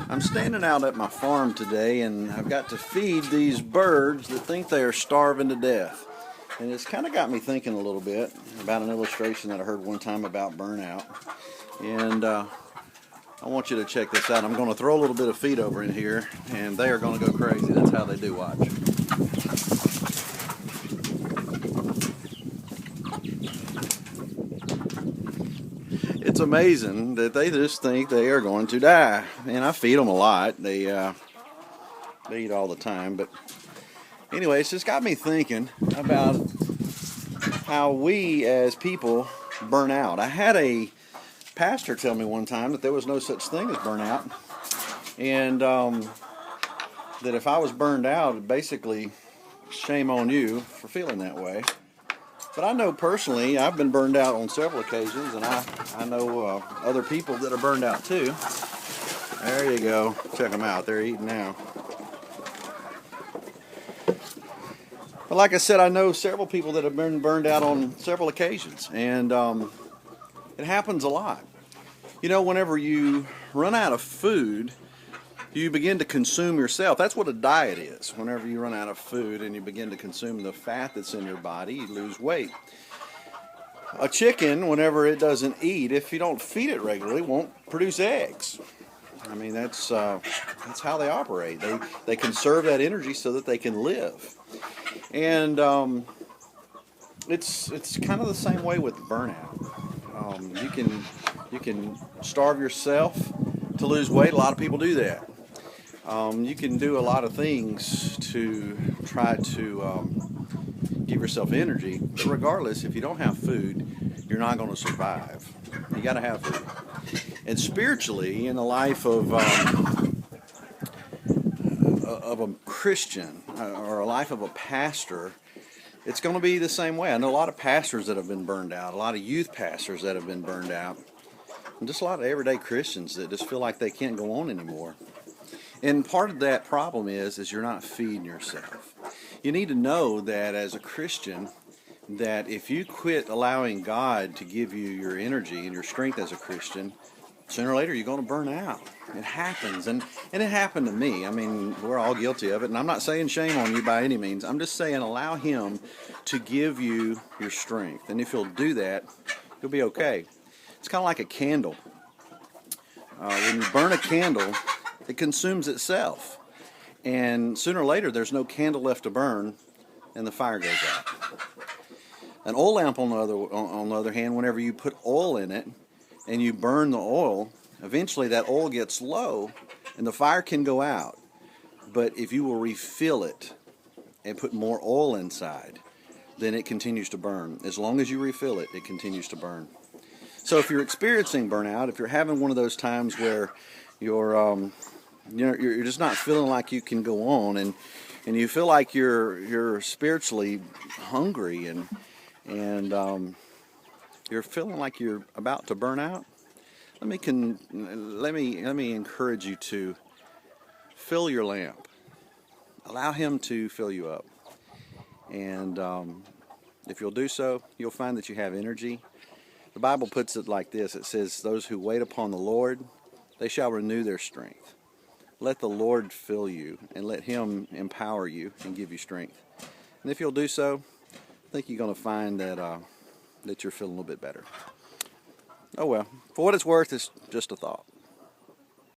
I'm standing out at my farm today, and I've got to feed these birds that think they are starving to death. And it's kind of got me thinking a little bit about an illustration that I heard one time about burnout. And I want you to check this out. I'm going to throw a little bit of feed over in here, and they are going to go crazy. That's how they do. Watch. It's amazing that they just think they are going to die. And I feed them a lot. They eat all the time. But anyway, it's just got me thinking about how we as people burn out. I had a pastor tell me one time that there was no such thing as burnout. And that if I was burned out, basically, shame on you for feeling that way. But I know personally, I've been burned out on several occasions, and I know other people that are burned out too. There you go. Check them out. They're eating now. But like I said, I know several people that have been burned out on several occasions, and it happens a lot. You know, whenever you run out of food, you begin to consume yourself. That's what a diet is. Whenever you run out of food and you begin to consume the fat that's in your body, you lose weight. A chicken, whenever it doesn't eat, if you don't feed it regularly, won't produce eggs. I mean, that's how they operate. They conserve that energy so that they can live. And it's kind of the same way with burnout. You can starve yourself to lose weight. A lot of people do that. You can do a lot of things to try to give yourself energy, but regardless, if you don't have food, you're not going to survive. You got to have food. And spiritually, in the life of a Christian or a life of a pastor, it's going to be the same way. I know a lot of pastors that have been burned out, a lot of youth pastors that have been burned out, and just a lot of everyday Christians that just feel like they can't go on anymore. And part of that problem is you're not feeding yourself. You need to know that as a Christian, that if you quit allowing God to give you your energy and your strength as a Christian, sooner or later you're going to burn out. It happens, and it happened to me. I mean, we're all guilty of it, and I'm not saying shame on you by any means. I'm just saying allow Him to give you your strength. And if you'll do that, you'll be okay. It's kind of like a candle. When you burn a candle, it consumes itself. And sooner or later, there's no candle left to burn, and the fire goes out. An oil lamp, on the other hand, whenever you put oil in it and you burn the oil, eventually that oil gets low, and the fire can go out. But if you will refill it and put more oil inside, then it continues to burn. As long as you refill it, it continues to burn. So if you're experiencing burnout, if you're having one of those times where you're just not feeling like you can go on, and you feel like you're spiritually hungry, and you're feeling like you're about to burn out, let me encourage you to fill your lamp. Allow Him to fill you up, and if you'll do so, you'll find that you have energy. The Bible puts it like this. It says, "Those who wait upon the Lord, they shall renew their strength." Let the Lord fill you, and let Him empower you and give you strength. And if you'll do so, I think you're going to find that you're feeling a little bit better. Oh well, for what it's worth, it's just a thought.